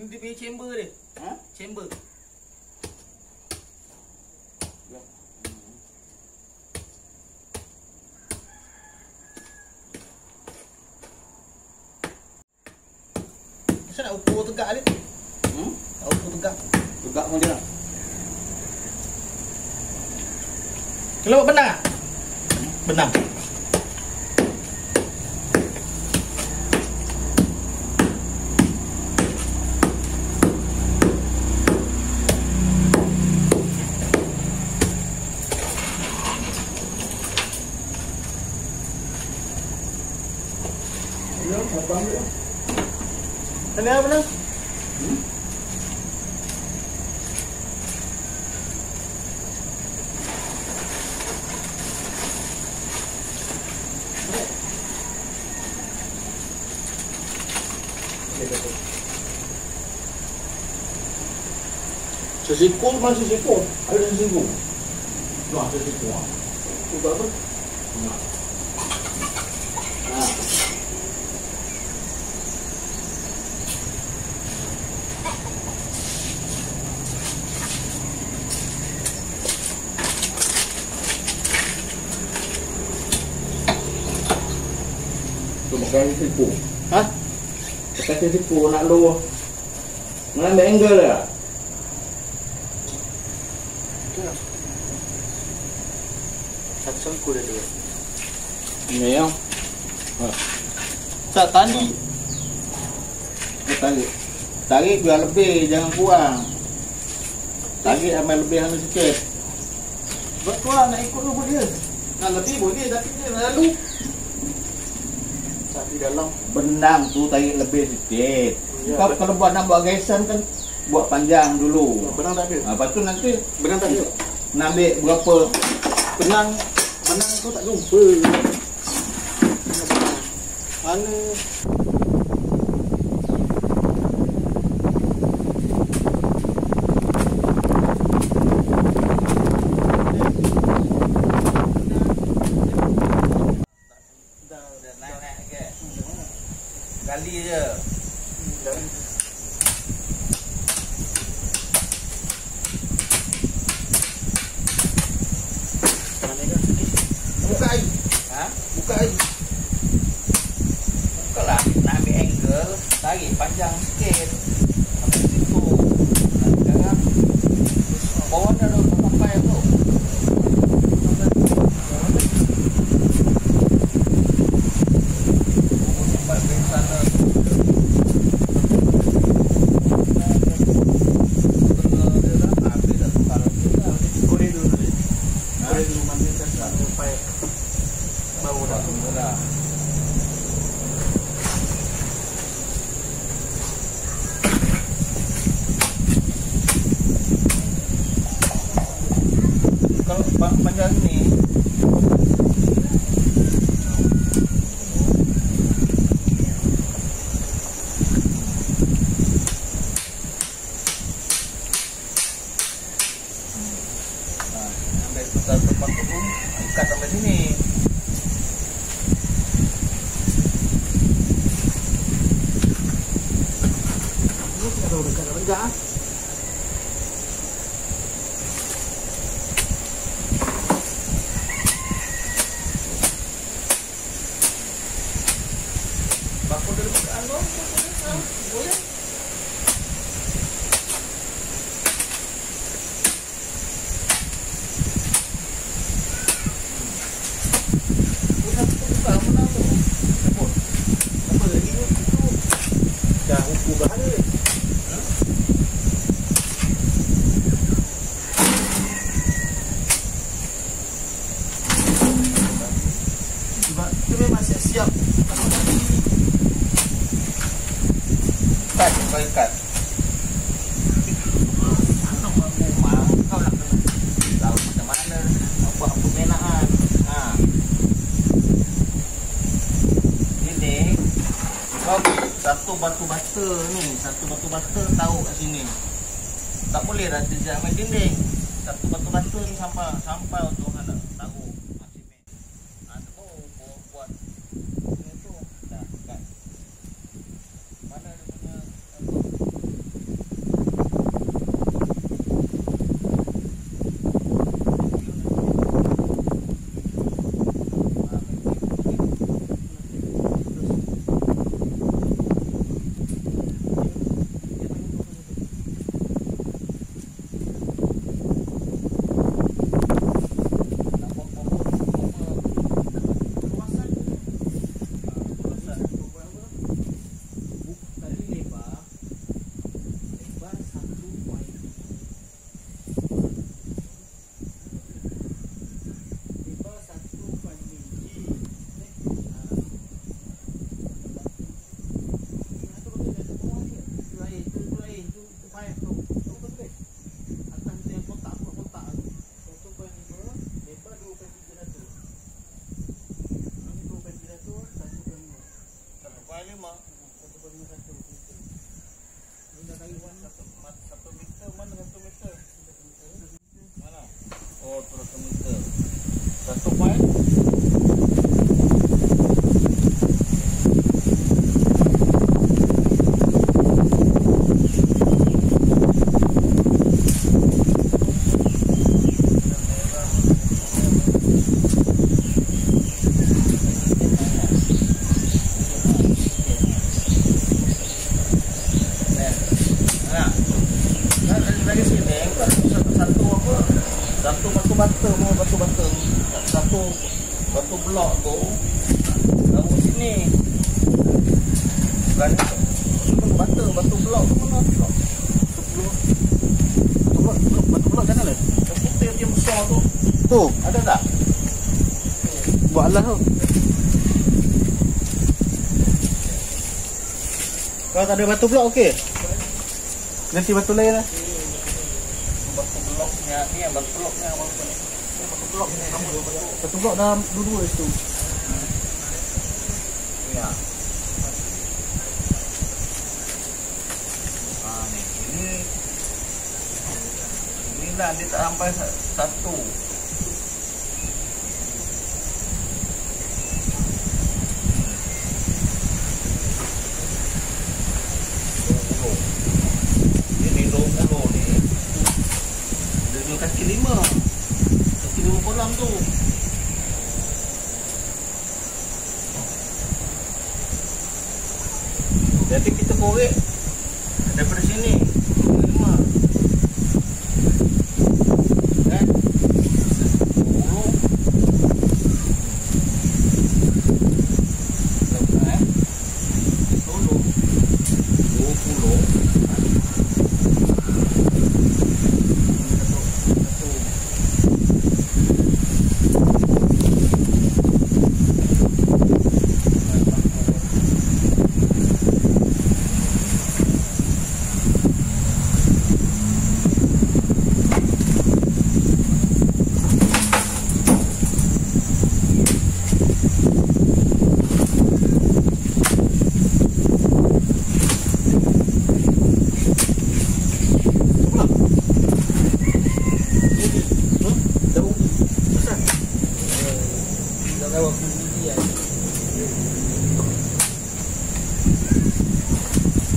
dia punya chamber dia. Ha? Chamber. Macam nak ukur tegak dia? Nak ukur tegak. Tegak pun dia. Kalau buat benang tak? Benang. Ya, apa ambil? Ada apa benang? Sesikur masih sesikur. Ada sesikur. Nah, sesikur. Itu apa? Nah. Tu pakai sesikur. Hah? Pakai sesikur nak lu. Mengambil angle dia. Satu sengku dah dua. Ini yang. Tak tadi. Tarik. Tarik biar lebih, jangan kurang. Tarik sampai lebih sampai sikit. Sebab tu lah nak ikut dulu dia. Nak lebih boleh tapi dia lalu. Tapi dalam. Benang tu tarik lebih sikit. Ya, Kalau buat nak buat gaisan kan buat panjang dulu. benang tak ada. Lepas tu nanti Benang tak ada. nak ambil berapa. Benang tu tak jumpa. Mana? Dah naik ke? Kali je. Buka air. Ha? Buka air. Buka lah. Nak ambil angle, tarik panjang sikit. Sampai situ. Dan sekarang bawah dah sampai tu. Sampai ke sana. Goreng dulu. Goreng dulu mandikan sampai bau dah. Kalau panjang ni ambil tukar tempat tu, angkat sampai sini. Ini kita dah dekat. Bakul dari bukaan dong. Boleh. Dah ukur bahan dia. Sebab kita memang siap-siap. Ikat, kau ikat. Kau nak tahu macam mana nak buat pembinaan. Ini kau satu batu bata ni, satu batu bata tahu kat sini. Tak boleh dah sejak main dinding. Satu batu bata ni sampai untuk nak tahu simen. Tu buat ini tu dah ikat. Mana dia punya apa? batu blok tu taruh sini. Bukan batu blok tu mana blok? Batu blok jangan lah. Putih dia besar tu. Tu, Ada tak? buatlah tu. Kalau tak ada batu blok okey. Ganti batu lain lah. Batu bloknya ni, batu bloknya apa ni? Batu blok ni kamu Batu blok dah dua-dua situ. ya. Ni. Ini lah dia tak sampai satu. Ini 20 ni. Dia kaki 5. Kaki 5 kolam tu. Jadi kita korek daripada sini 5 kan 10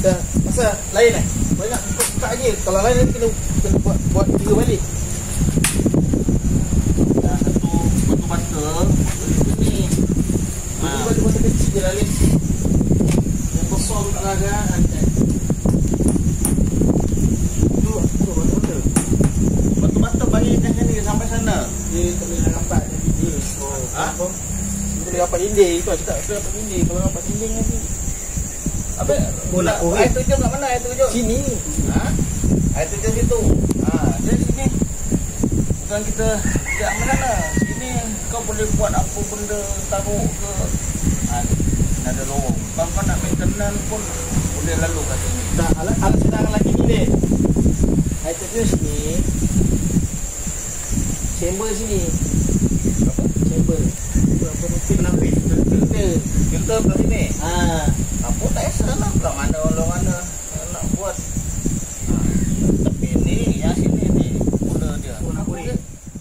Dah, masa lain Kau ingat buka lagi. Kalau lain nanti kena buat 3 balik. dah satu batu bata ni. Batu-batu kecil je lah, Lin. Yang besar tu tak laga. Tu batu-batu. Batu bata bagi jangan ni sampai sana. Dia tak boleh rapat dinding. Ha? Dia boleh rapat dinding. Itu aku tak boleh rapat dinding. Kalau rapat dinding nanti Apa? Bola korek. Air terjun kat mana? Air terjun? sini. Ha? Air terjun situ. Ha, jadi sini. Bukan kita tidak mana. Sini kau boleh buat apa benda taruh ke. Ha, ni ada lorong. Kau nak maintenance pun boleh lalu kat sini. Tak, alat senang lagi ni, Lin. Air terjun sini. Chamber sini. Apa? Chamber. Apa mungkin penapis. Filter. Filter kat sini. Ah, Apa tak kisah lah kat mana orang mana nak buat. Ha, tapi ni yang sini ni mula dia. nak Apa korek. dia?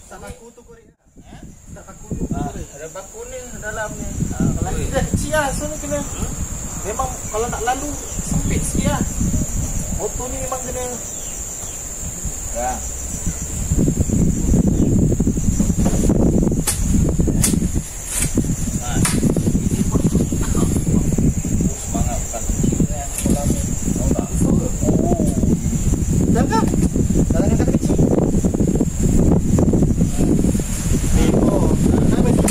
Tak paku tu korek. Ya? Tak paku tu Ha, korek. ada baku ni dalam ni. Ha, Kalau korek. kita dah kecil lah, so ni kena memang kalau nak lalu sempit sikit lah. Motor ni memang kena Ya. Ha. Ini pun semangat bukan kecil ni kolam ni. Tahu tak? Oh. jangan dalam kata kecil. Oh, apa ni?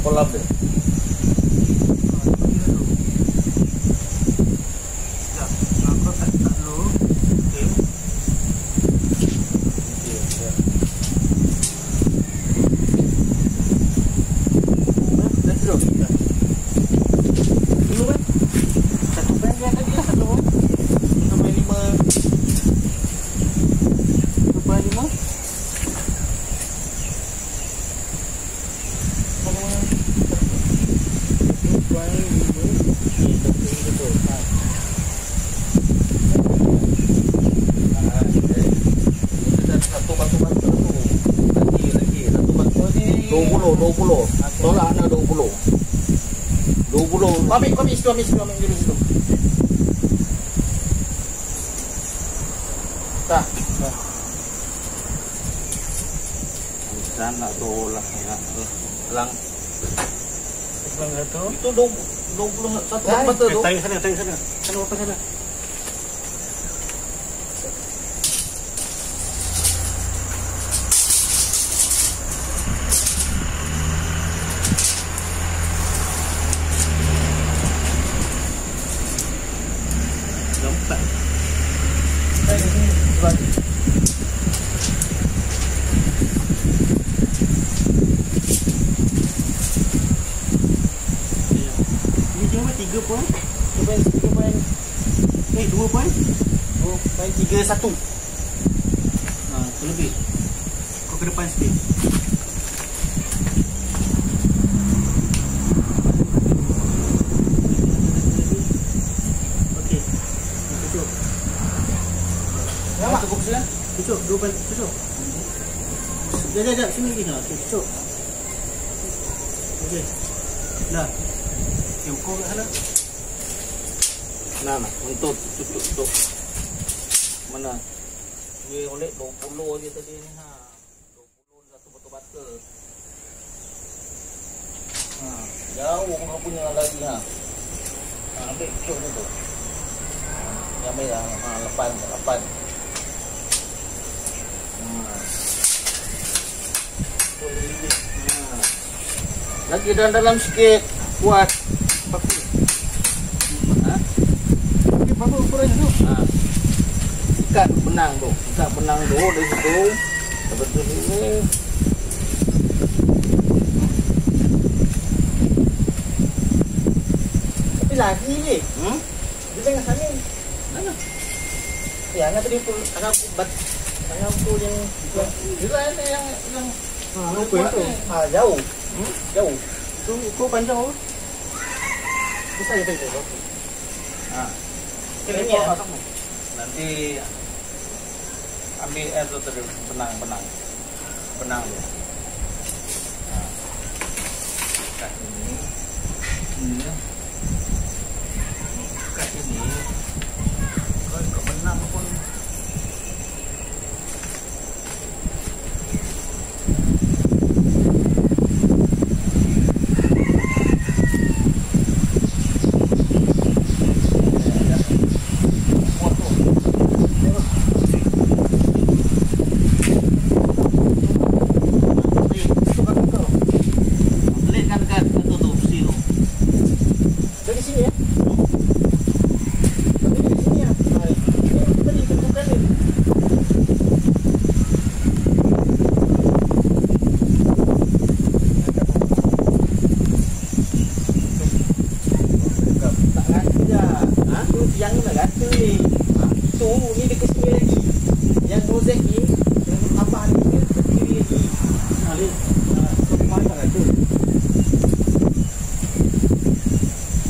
kolam dia. Aku tak dulu. Okey. Dah terus. Dulu kan? Satu pen dia tadi satu. 1.5. 1.5. Tolak nak 20. Ambil situ dulu situ. Dah. Bukan nak tolak nak lang. Bang satu. Itu 21 batu tu. Tarik sana. Sana apa sana? Nampak. Tarik sini. Bagi. Tiga poin. 2 poin. 2.31. Lebih. Kau ke depan sikit. Okey. Tutup. Nampak cukup sila. Tutup. 2 poin tutup. Jap sini lagi nak. Tutup. Okey. Dah. Yang kau kat sana. Nah, untuk tutup. Mana? Dia oleh 20 je tadi ni ha. 20 satu batu-batu. Ha, jauh kau punya lagi ha. Ha, ambil tu tu. Yang ambil lah. Ha, lepan. Lagi dalam sikit. Kuat. Ha? Apa ukuran tu? Ha. Ikat benang tu dari situ. Seperti ini. Tapi lagi ni. Dia tengah sana. Mana? Ya, anak tadi pun anak aku yang Juga ada yang apa itu? Jauh. Jauh. Tu ukur panjang apa? Besar je tu. ha. Ini ya. Nanti ambil air tu tadi benang dia. Ha. Kat ini ya. Kat ini kalau ikut benang pun yang nak kata ni. Tu ni dekat sini lagi. Yang rozek ni yang tambah ni dekat sini lagi. Ni. Mana tak ada.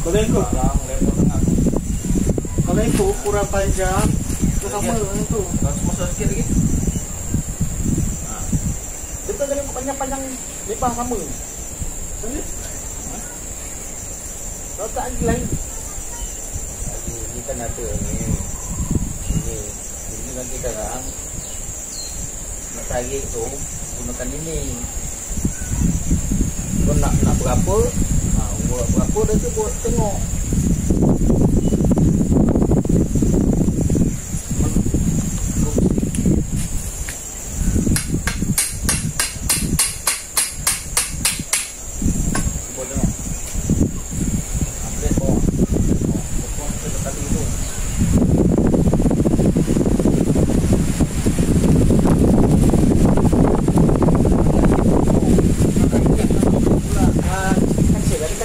Kalau ikut level tengah. Kalau ikut ukuran panjang tu sama dengan tu. Kalau masuk sikit lagi. Ha. Betul kan panjang-panjang lebar sama. Betul? Kalau tak lagi lain. Ini kan ada ni. Ini nanti sekarang nak tarik tu gunakan ini. Kau nak berapa? Ha, buat berapa dah tu buat tengok.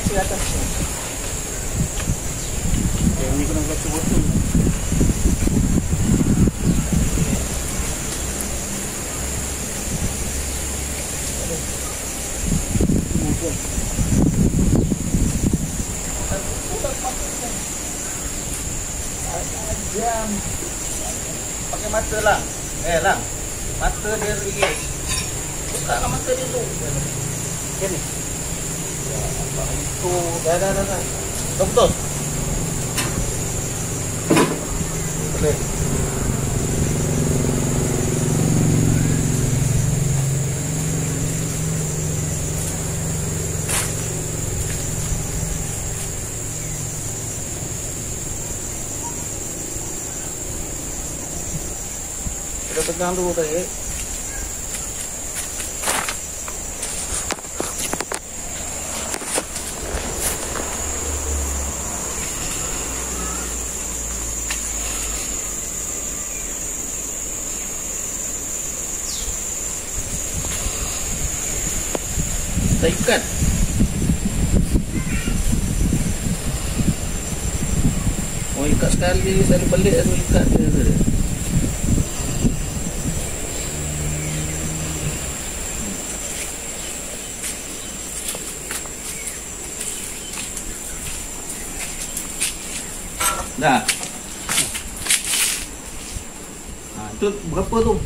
ke atas. Ini kena betul-betul. Jam. Pakai mata lang. Lang. Mata dia iris. Buka lah mata dia tu. Ini. Ya, apa itu? Dah. Betul. Boleh. Kita pegang dulu tadi. Kita ikat. Oh, ikat sekali balik atau ikat dia. Dah. Itu berapa tu?